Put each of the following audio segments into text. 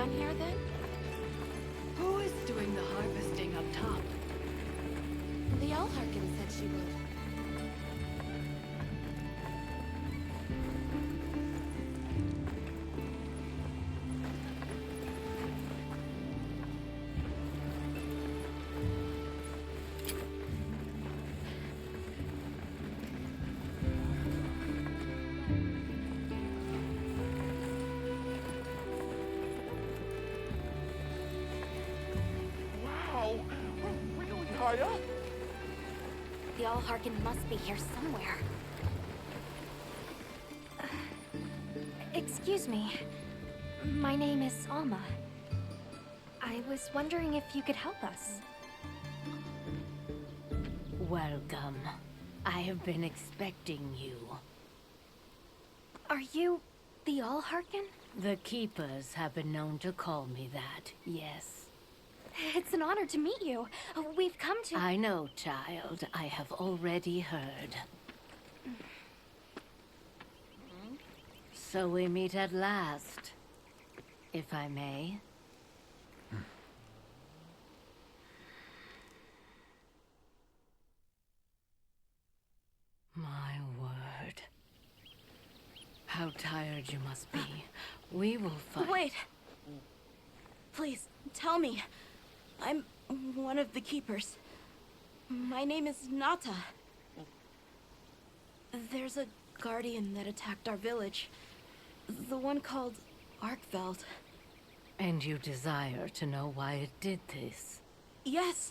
done here, then? Who is doing the harvesting up top? The Allharkin said she would. Wow, we're really high up. The Allharkin must be here somewhere. Excuse me. My name is Alma. I was wondering if you could help us. Welcome. I have been expecting you. Are you the Allharkin? The Keepers have been known to call me that, yes. It's an honor to meet you. We've come to... I know, child. I have already heard. So we meet at last, if I may. My word. How tired you must be. We will fight. Wait! Please, tell me. I'm one of the Keepers. My name is Nata. There's a guardian that attacked our village. The one called Arkveld. And you desire to know why it did this? Yes.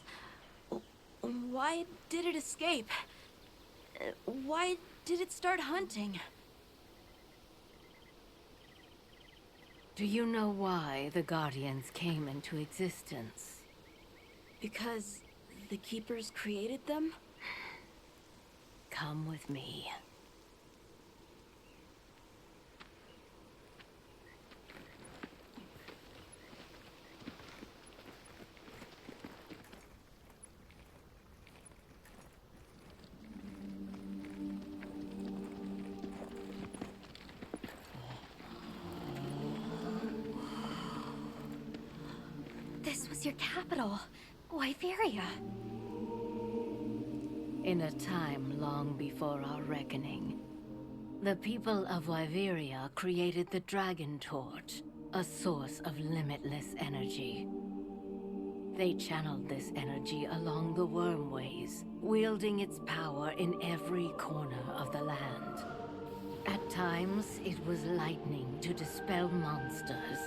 Why did it escape? Why did it start hunting? Do you know why the Guardians came into existence? Because the Keepers created them? Come with me. This was your capital, Wyveria. In a time long before our reckoning, the people of Wyveria created the Dragon Torch, a source of limitless energy. They channeled this energy along the Wormways, wielding its power in every corner of the land. At times, it was lightning to dispel monsters,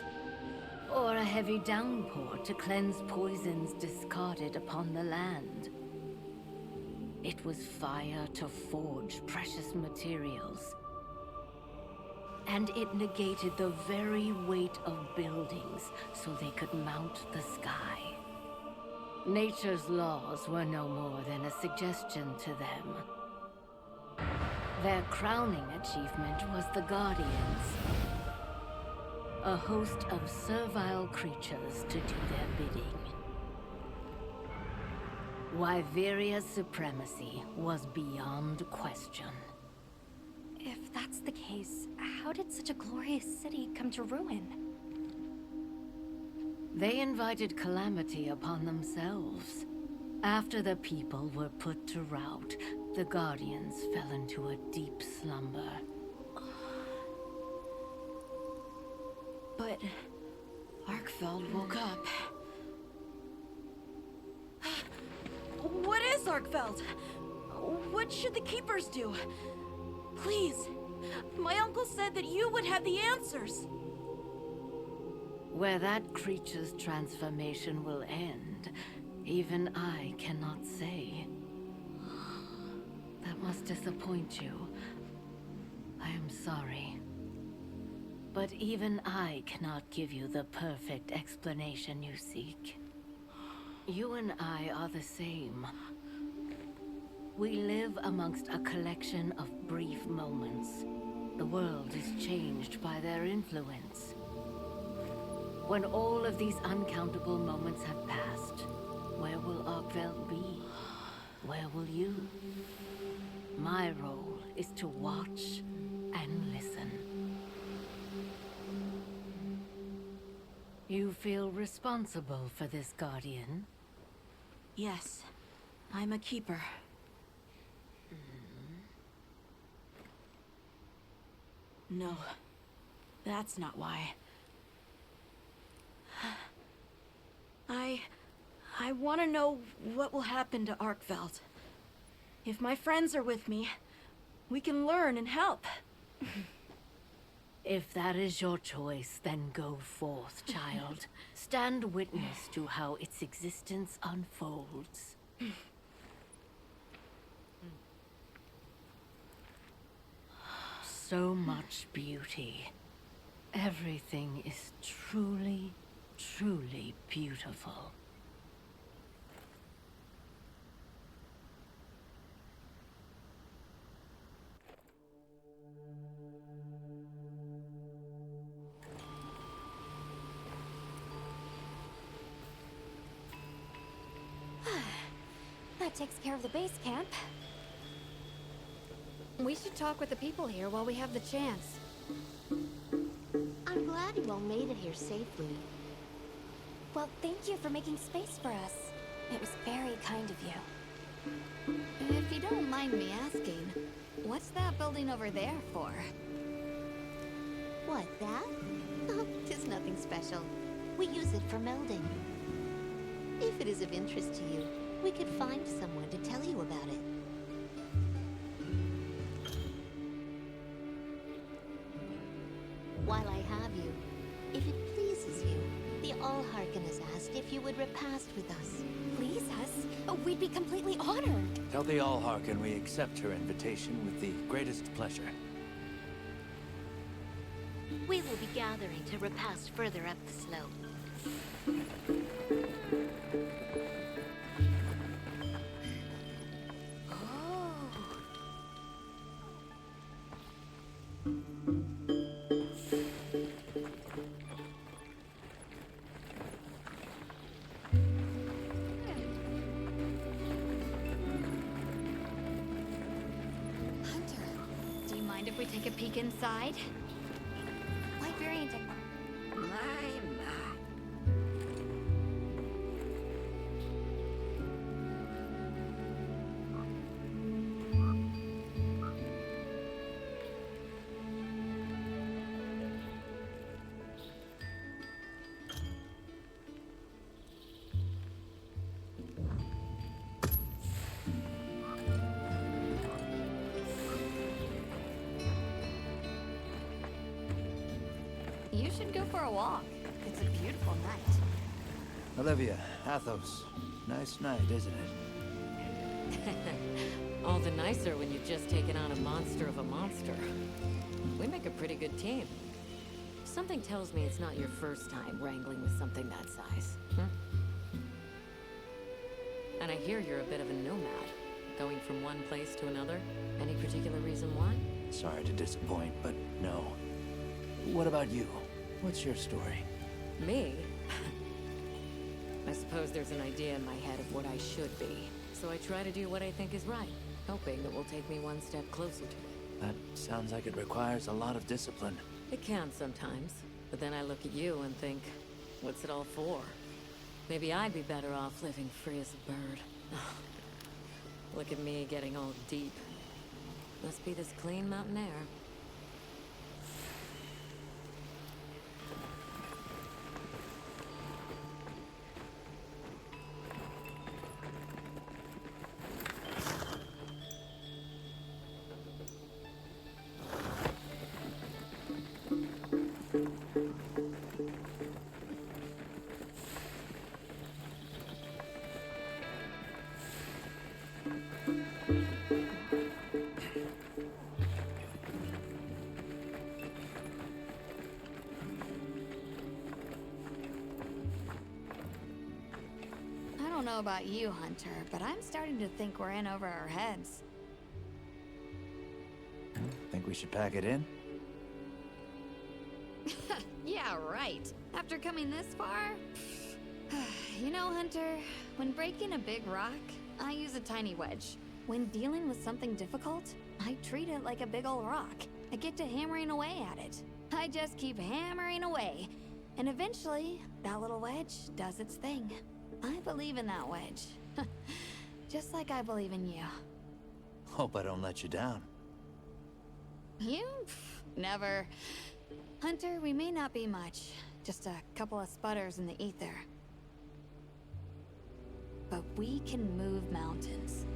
or a heavy downpour to cleanse poisons discarded upon the land. It was fire to forge precious materials. And it negated the very weight of buildings so they could mount the sky. Nature's laws were no more than a suggestion to them. Their crowning achievement was the Guardians. A host of servile creatures to do their bidding. Wyveria's supremacy was beyond question. If that's the case, how did such a glorious city come to ruin? They invited calamity upon themselves. After the people were put to rout, the Guardians fell into a deep slumber. But Arkveld woke up. What is Arkveld? What should the Keepers do? Please, my uncle said that you would have the answers. Where that creature's transformation will end, even I cannot say. That must disappoint you. I am sorry. But even I cannot give you the perfect explanation you seek. You and I are the same. We live amongst a collection of brief moments. The world is changed by their influence. When all of these uncountable moments have passed, where will Arkveld be? Where will you? My role is to watch and listen. You feel responsible for this Guardian? Yes, I'm a keeper. No, that's not why. I want to know what will happen to Arkveld. If my friends are with me, we can learn and help. If that is your choice, then go forth, child. Stand witness to how its existence unfolds. So much beauty. Everything is truly, truly beautiful. That takes care of the base camp. We should talk with the people here while we have the chance. I'm glad you all made it here safely. Well, thank you for making space for us. It was very kind of you. If you don't mind me asking, what's that building over there for? What, that? Oh, 'tis nothing special. We use it for melding. If it is of interest to you, we could find someone to tell you about it. While I have you, if it pleases you, the Allharken has asked if you would repast with us. Please us? Oh, we'd be completely honored. Tell the Allharken we accept her invitation with the greatest pleasure. We will be gathering to repast further up the slope. Hunter, do you mind if we take a peek inside? Light variant tech. You should go for a walk. It's a beautiful night. Olivia, Athos, nice night, isn't it? All the nicer when you've just taken on a monster of a monster. We make a pretty good team. Something tells me it's not your first time wrangling with something that size. And I hear you're a bit of a nomad, going from one place to another. Any particular reason why? Sorry to disappoint, but no. What about you? What's your story? Me? I suppose there's an idea in my head of what I should be. So I try to do what I think is right, hoping it will take me one step closer to it. That sounds like it requires a lot of discipline. It can sometimes, but then I look at you and think, what's it all for? Maybe I'd be better off living free as a bird. Look at me getting all deep. Must be this clean mountain air. I don't know about you, Hunter, but I'm starting to think we're in over our heads. Think we should pack it in? Yeah, right. After coming this far? You know, Hunter, when breaking a big rock, I use a tiny wedge. When dealing with something difficult, I treat it like a big old rock. I get to hammering away at it. I just keep hammering away. And eventually, that little wedge does its thing. I believe in that wedge. Just like I believe in you. Hope I don't let you down. You? Never. Hunter, we may not be much. Just a couple of sputters in the ether. But we can move mountains.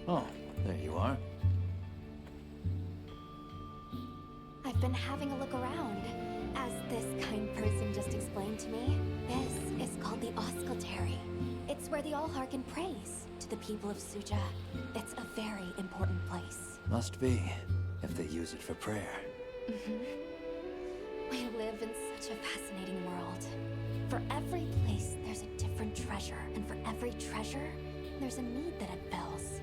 Oh, there you are. I've been having a look around. As this kind person just explained to me, this is called the Oscultary. It's where the Allharkin prays to the people of Suja. It's a very important place. Must be, if they use it for prayer. We live in such a fascinating world. For every place, there's a different treasure, and for every treasure, there's a need that it fills.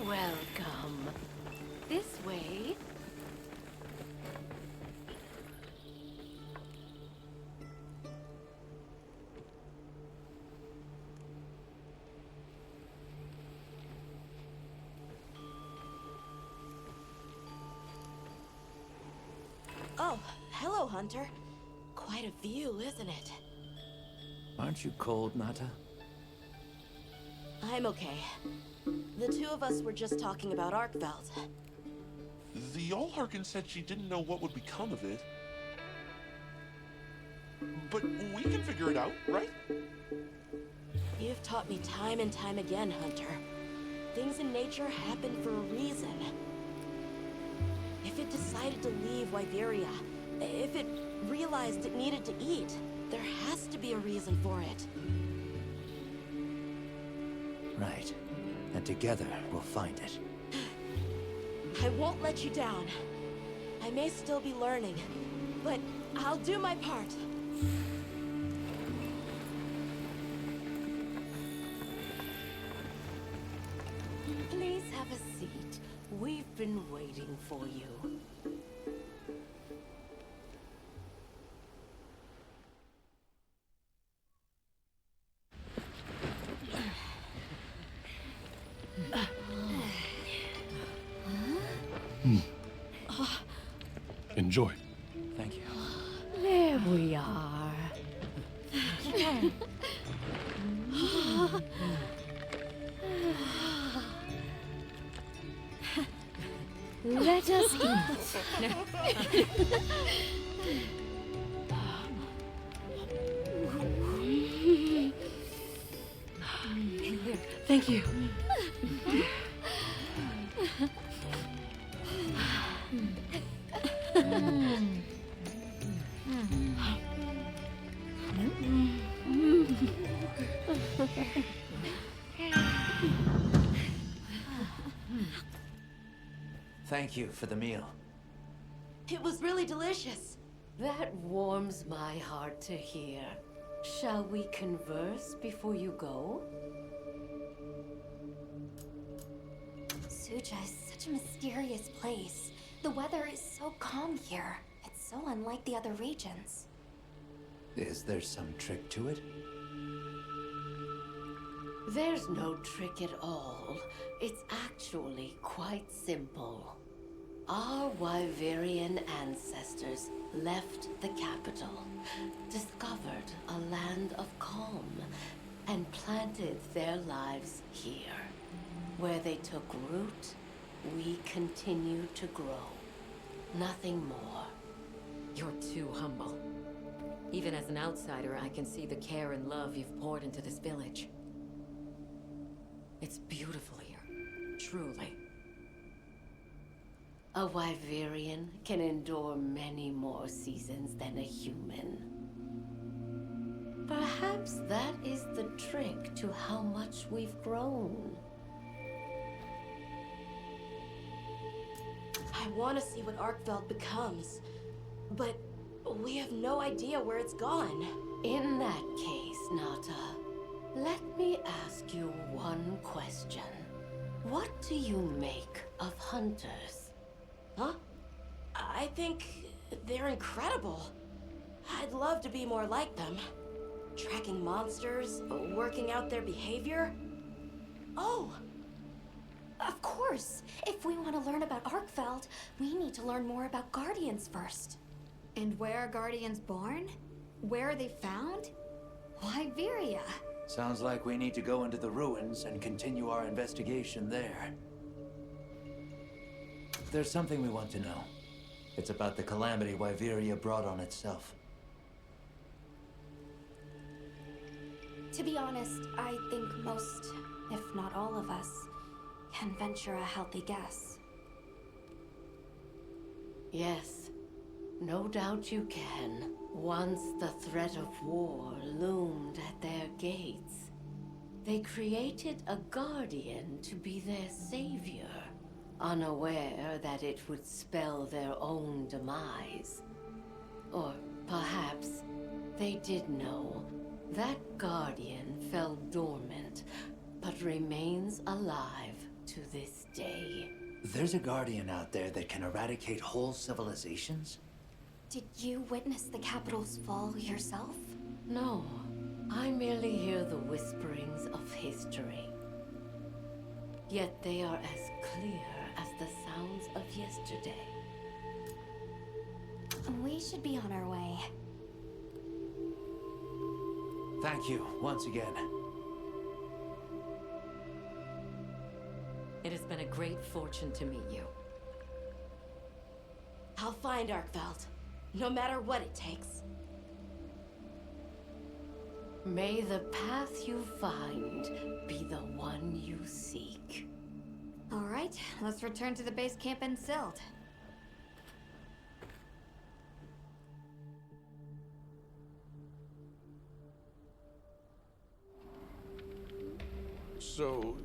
Welcome. This way. Oh, hello, Hunter. Quite a view, isn't it? Aren't you cold, Nata? I'm okay. The two of us were just talking about Arkveld. The Allharkin said she didn't know what would become of it. But we can figure it out, right? You've taught me time and time again, Hunter. Things in nature happen for a reason. If it decided to leave Wyveria, if it realized it needed to eat, there has to be a reason for it. Right. And together, we'll find it. I won't let you down. I may still be learning, but I'll do my part. Please have a seat. We've been waiting for you. Enjoy. Thank you. There we are. Let us eat. Thank you. Thank you for the meal. It was really delicious. That warms my heart to hear. Shall we converse before you go? Suja is such a mysterious place. The weather is so calm here. It's so unlike the other regions. Is there some trick to it? There's no trick at all. It's actually quite simple. Our Wyverian ancestors left the capital, discovered a land of calm, and planted their lives here. Where they took root, we continue to grow. Nothing more. You're too humble. Even as an outsider, I can see the care and love you've poured into this village. It's beautiful here, truly. A Wyverian can endure many more seasons than a human. Perhaps that is the trick to how much we've grown. I want to see what Arkveld becomes, but we have no idea where it's gone. In that case, Nata, let me ask you one question. What do you make of hunters? Huh? I think they're incredible. I'd love to be more like them. Tracking monsters, working out their behavior. Oh! Of course! If we want to learn about Arkveld, we need to learn more about Guardians first. And where are Guardians born? Where are they found? Wyveria. Sounds like we need to go into the ruins and continue our investigation there. There's something we want to know. It's about the calamity Wyveria brought on itself. To be honest, I think most, if not all of us, can venture a healthy guess. Yes, no doubt you can. Once the threat of war loomed at their gates, they created a guardian to be their savior, unaware that it would spell their own demise. Or perhaps they did know. That guardian fell dormant, but remains alive to this day. There's a guardian out there that can eradicate whole civilizations? Did you witness the capital's fall yourself? No, I merely hear the whisperings of history. Yet they are as clear as the sounds of yesterday. We should be on our way. Thank you, once again. It has been a great fortune to meet you. I'll find Arkveld, no matter what it takes. May the path you find be the one you seek. All right, let's return to the base camp in Sild. So,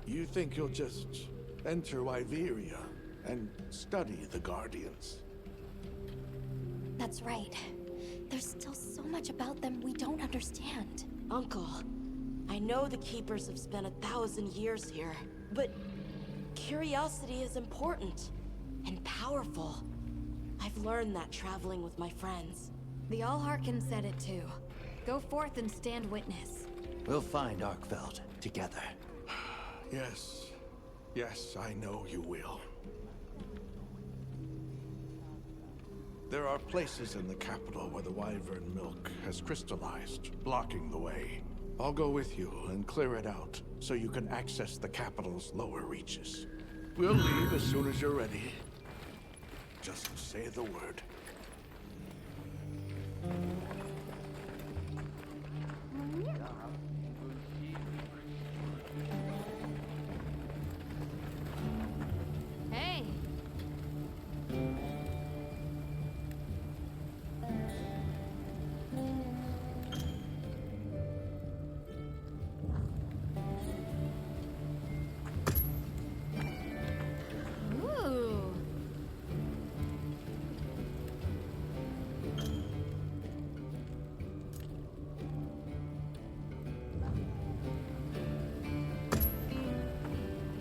you think you'll just enter Wyveria and study the Guardians? That's right. There's still so much about them we don't understand. Uncle, I know the Keepers have spent 1,000 years here, but curiosity is important and powerful. I've learned that traveling with my friends. The Allharkin said it too. Go forth and stand witness. We'll find Arkveld together. Yes. Yes, I know you will. There are places in the capital where the wyvern milk has crystallized, blocking the way. I'll go with you and clear it out, so you can access the capital's lower reaches. We'll leave as soon as you're ready. Just say the word. Hey! Ooh!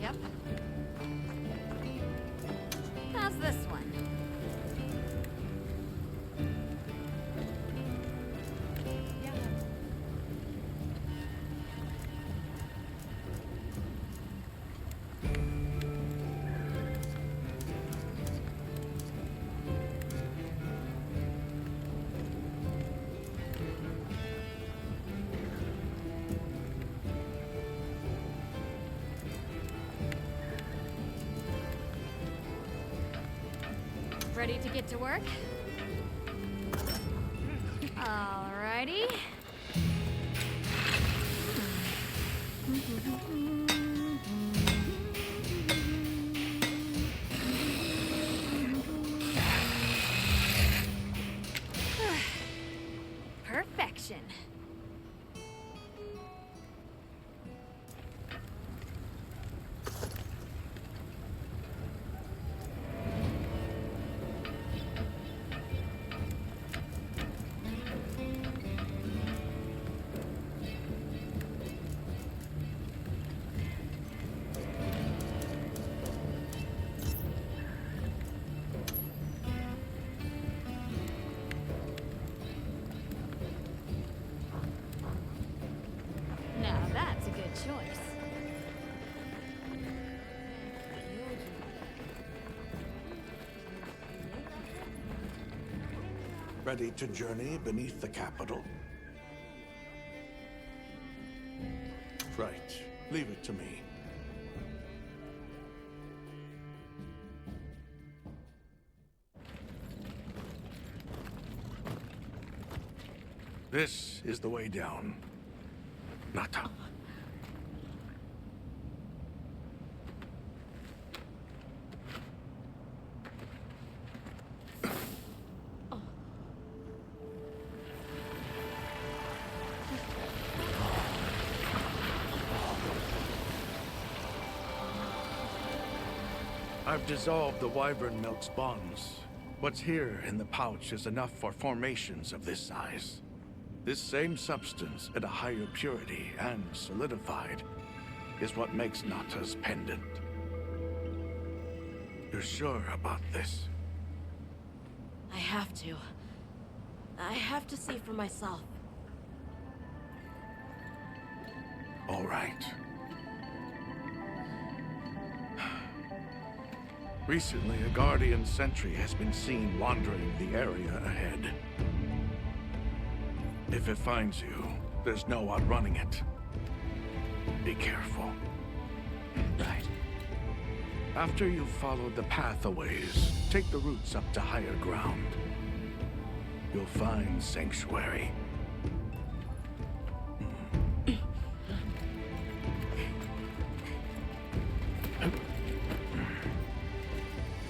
Yep. How's this one? Ready to get to work? Alrighty. Ready to journey beneath the capital? Right. Leave it to me. This is the way down. Nata. I've dissolved the wyvern milk's bonds. What's here in the pouch is enough for formations of this size. This same substance at a higher purity and solidified is what makes Nata's pendant. You're sure about this? I have to. I have to see for myself. All right. Recently, a Guardian sentry has been seen wandering the area ahead. If it finds you, there's no outrunning it. Be careful. Right. After you've followed the path a ways, take the routes up to higher ground. You'll find sanctuary.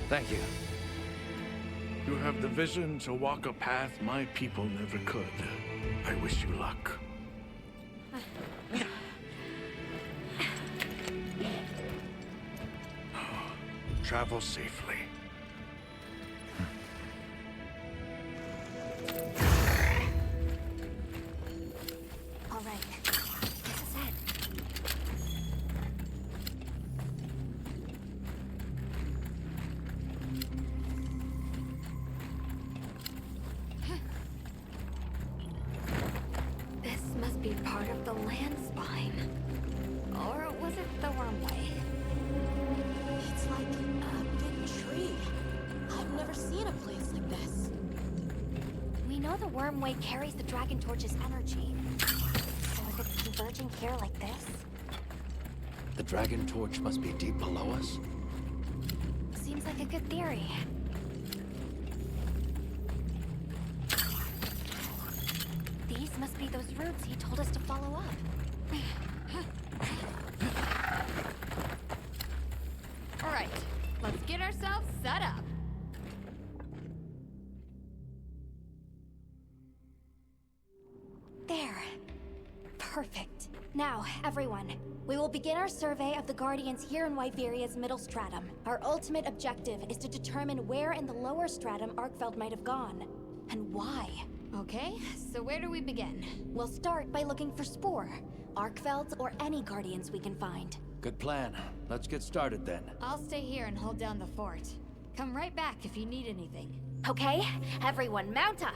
Thank you. You have the vision to walk a path my people never could. I wish you luck. Travel safely. All right, this is it. This must be part of the land spine. Or was it the wormway? It's like a big tree. I've never seen a place like this. We know the wormway carries the Dragon Torch's energy. So if it's converging here like this, The Dragon Torch must be deep below us? seems like a good theory. These must be those routes he told us to follow up. All right, let's get ourselves set up. There. Perfect. Now, everyone, we will begin our survey of the Guardians here in Wyveria's middle stratum. Our ultimate objective is to determine where in the lower stratum Arkfeld might have gone, and why. Okay, so where do we begin? We'll start by looking for Spore, Arkfelds, or any Guardians we can find. Good plan. Let's get started then. I'll stay here and hold down the fort. Come right back if you need anything. Okay, everyone mount up.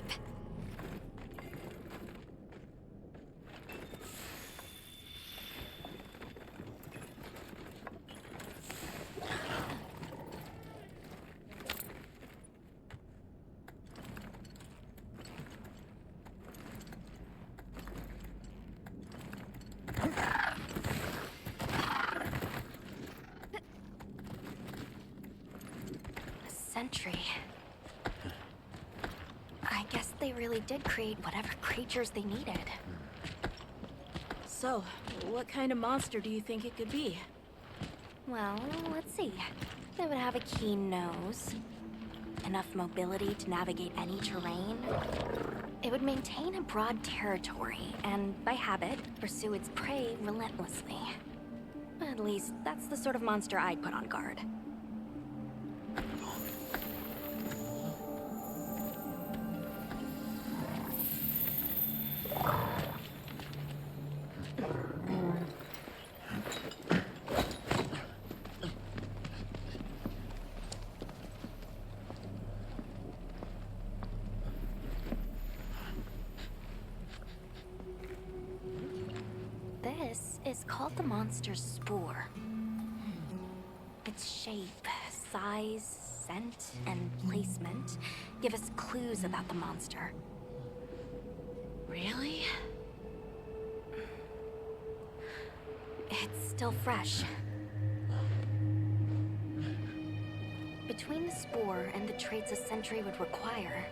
Sentry. I guess they really did create whatever creatures they needed. So, what kind of monster do you think it could be? Well, let's see. They would have a keen nose, enough mobility to navigate any terrain. It would maintain a broad territory, and by habit, pursue its prey relentlessly. At least, that's the sort of monster I'd put on guard. This is called the monster's spore. Its shape, size, scent and placement give us clues about the monster. Really? It's still fresh. Between the spore and the traits a sentry would require,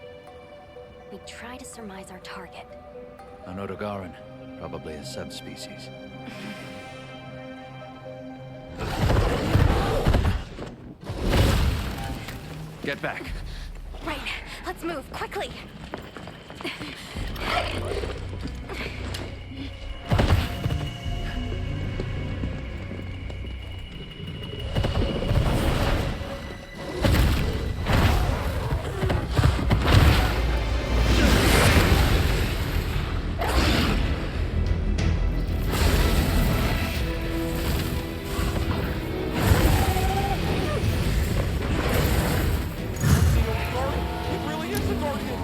we try to surmise our target. An Odogaran, probably a subspecies. Get back. Right, let's move, quickly! It really is a guardian!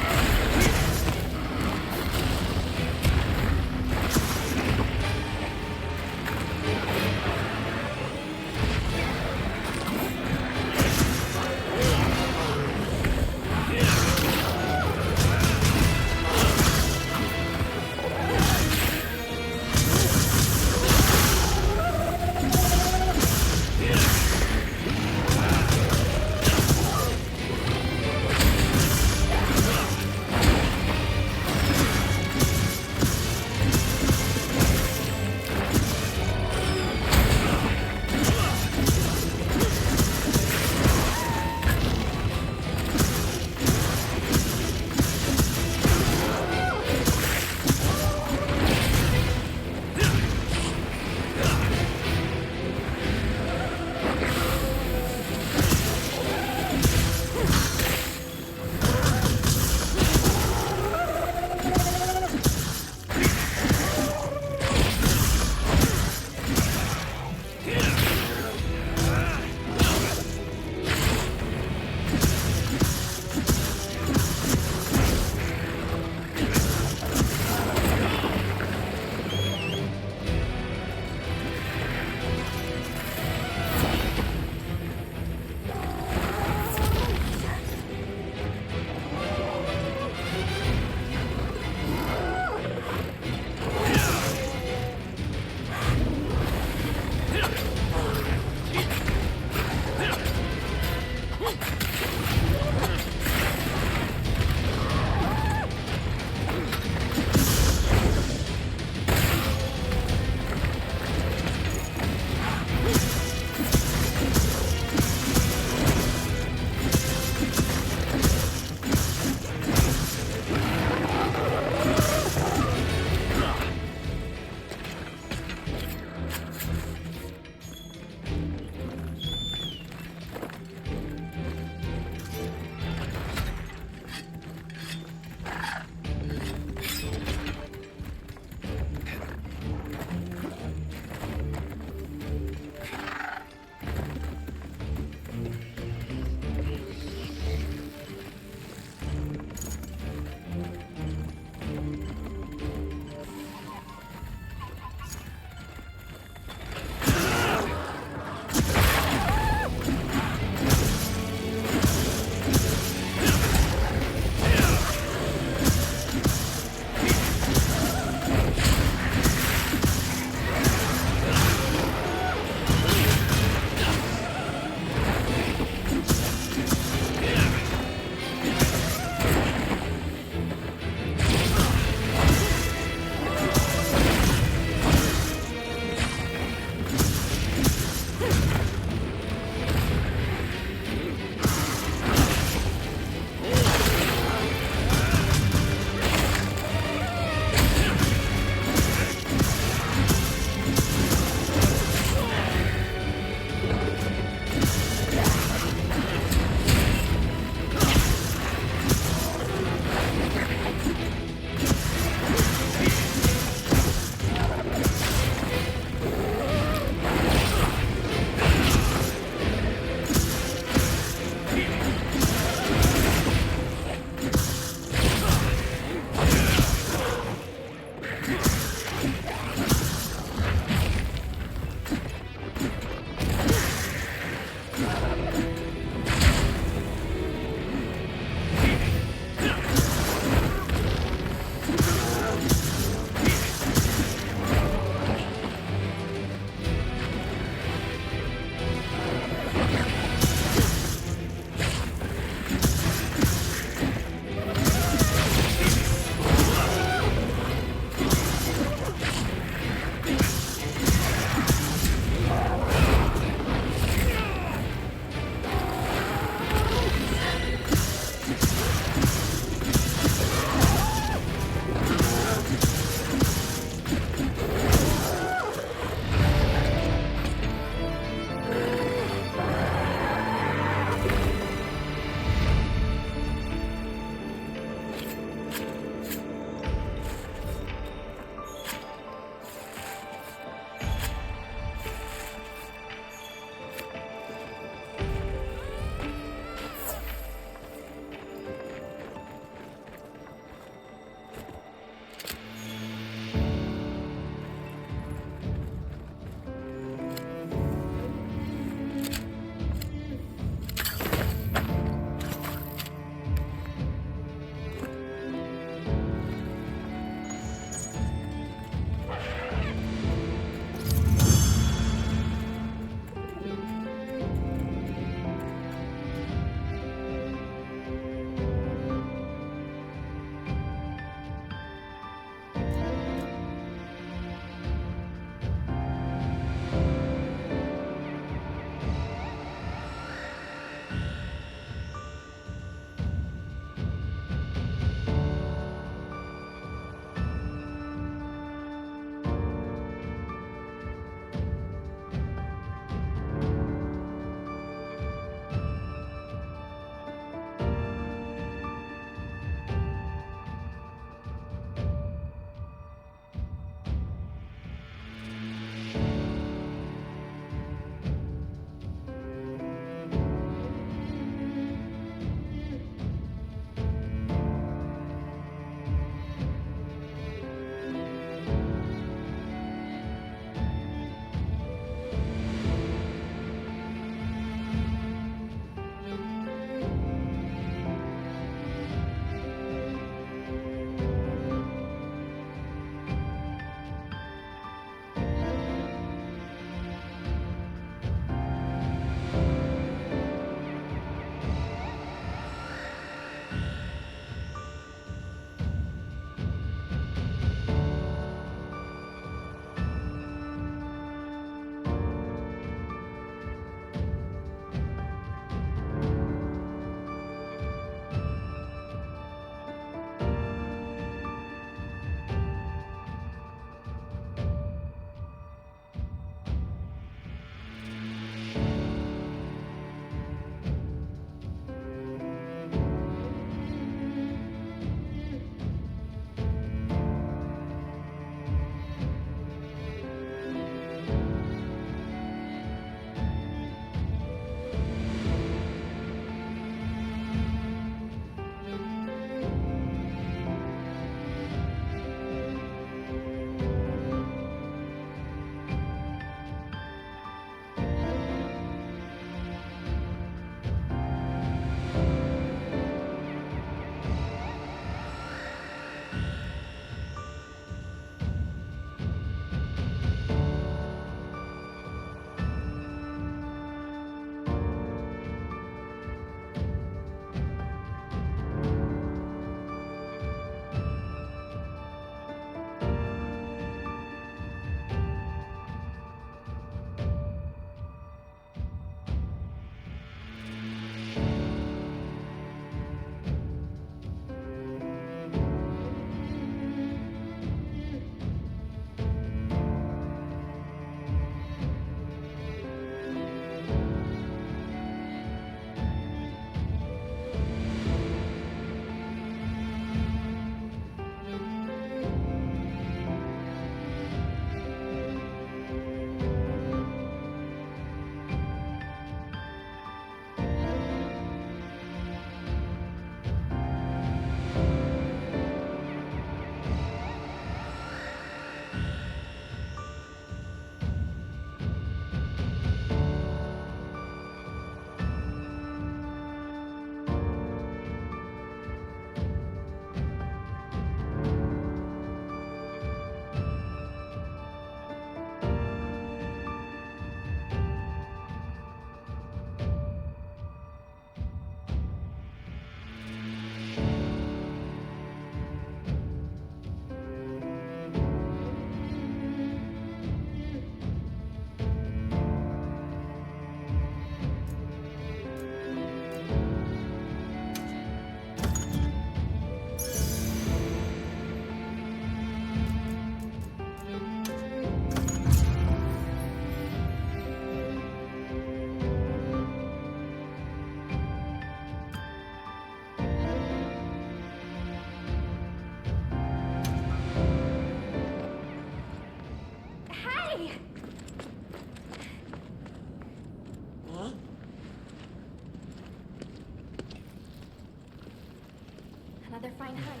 another fine hunt.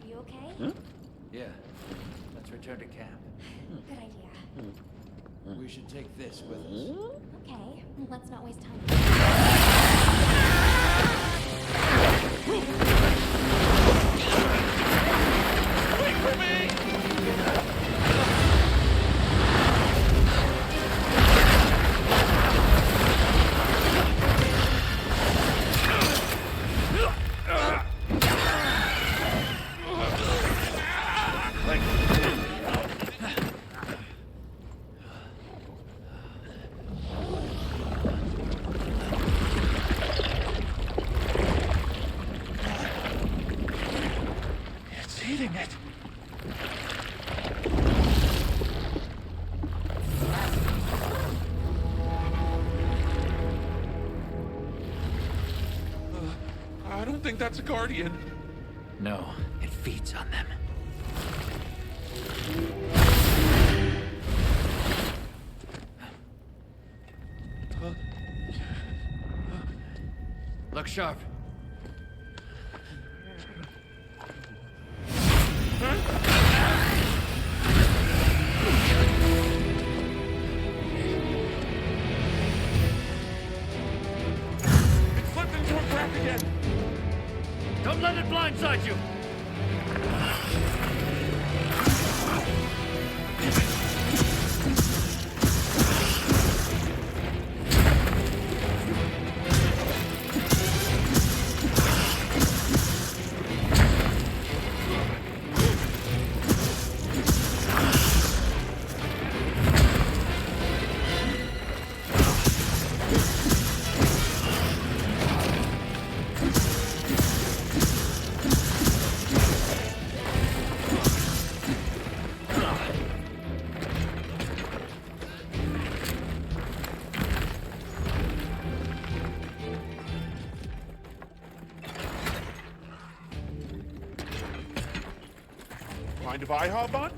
Are you okay? Yeah. Let's return to camp. Good idea. We should take this with us. Okay, let's not waste time. Wait for me! It's eating it. I don't think that's a guardian. No, it feeds on them. Look sharp. It slipped into a crack again. Don't let it blindside you! Mind if I hop on?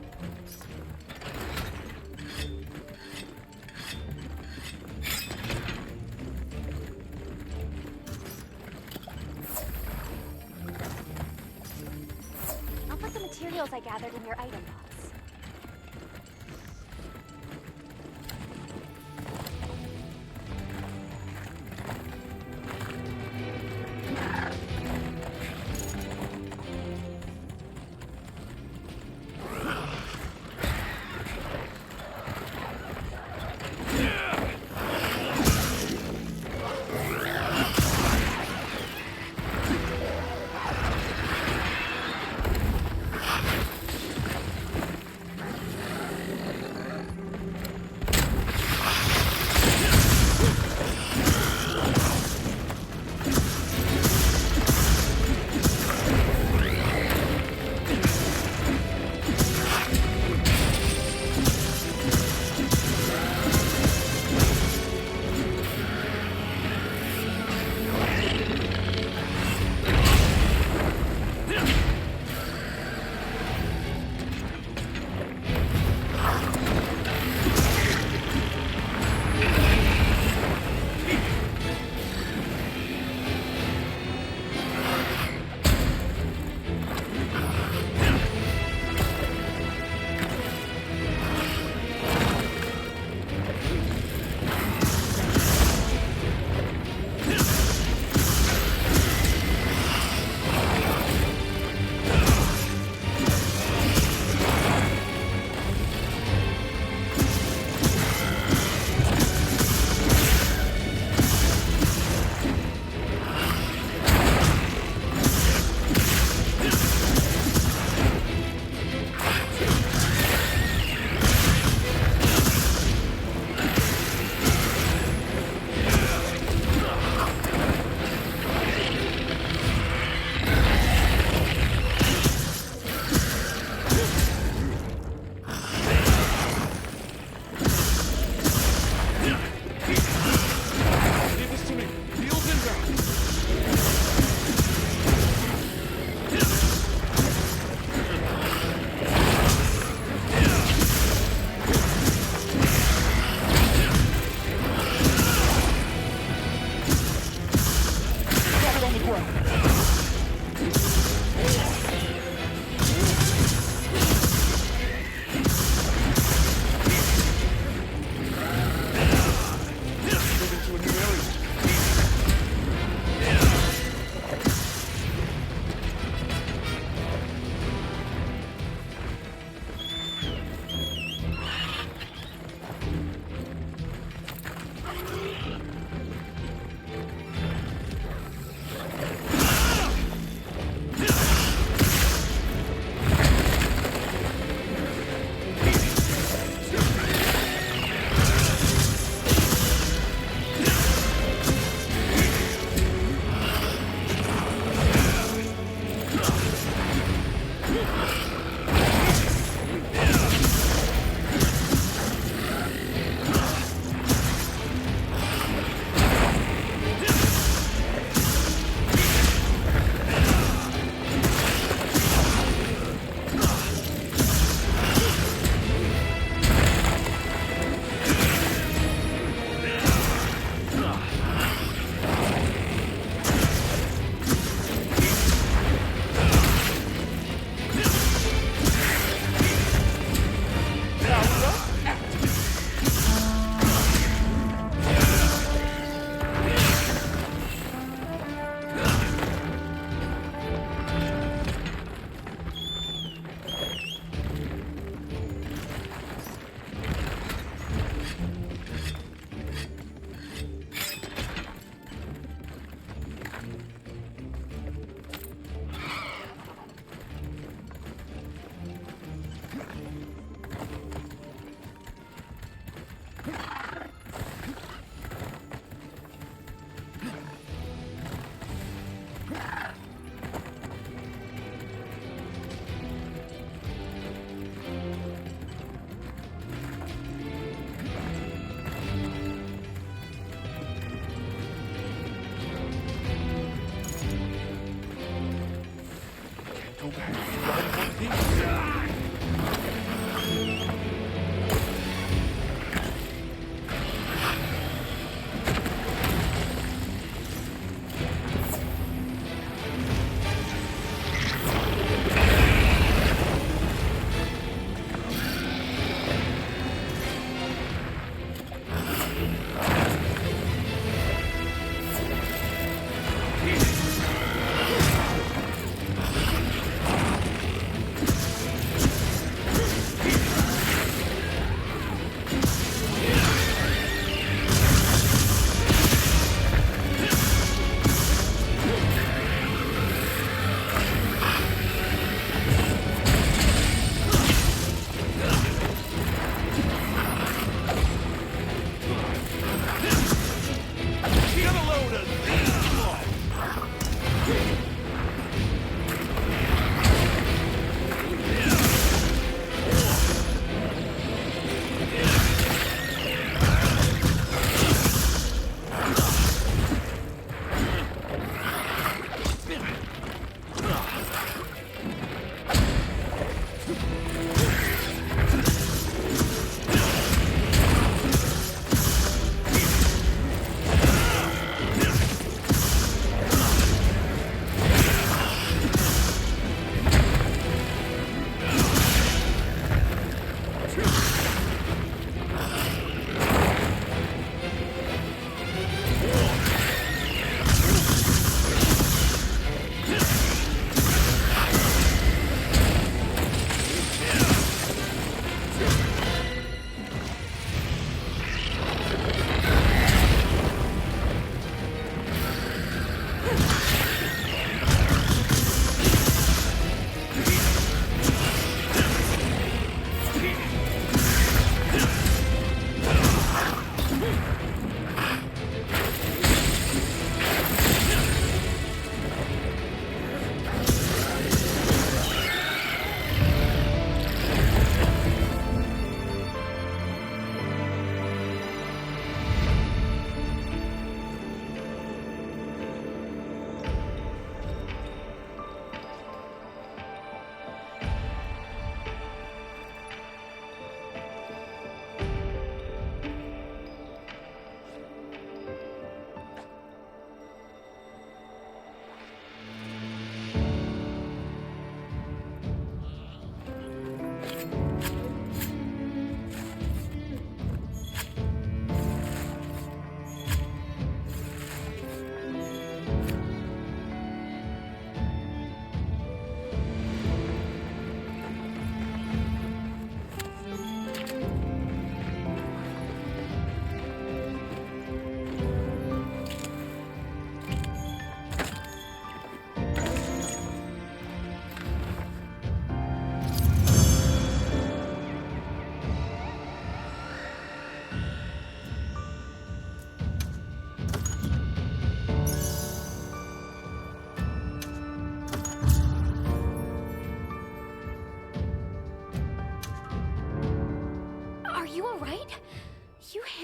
I'll put the materials I gathered in your item box.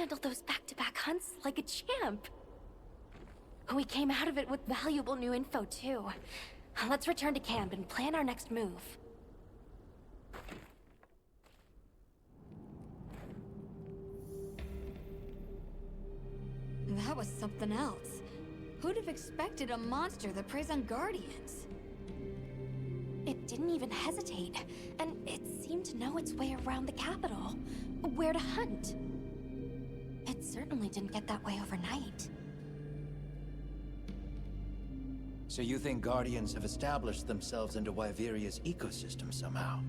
handled those back-to-back hunts like a champ. We came out of it with valuable new info, too. Let's return to camp and plan our next move. That was something else. Who'd have expected a monster that preys on Guardians? It didn't even hesitate, and it seemed to know its way around the capital. Where to hunt. It certainly didn't get that way overnight. So you think Guardians have established themselves into Wyveria's ecosystem somehow?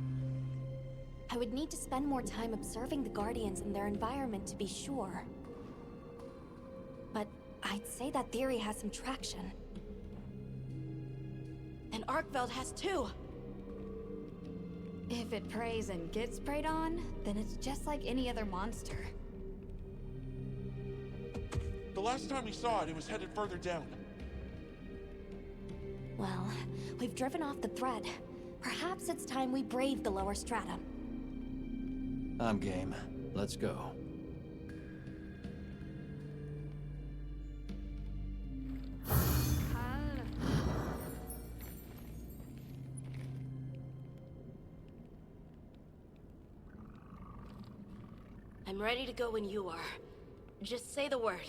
I would need to spend more time observing the Guardians and their environment to be sure. But I'd say that theory has some traction. And Arkveld has too. If it preys and gets preyed on, then it's just like any other monster. The last time we saw it, it was headed further down. Well, we've driven off the threat. Perhaps it's time we brave the lower strata. I'm game. Let's go. I'm ready to go when you are. Just say the word.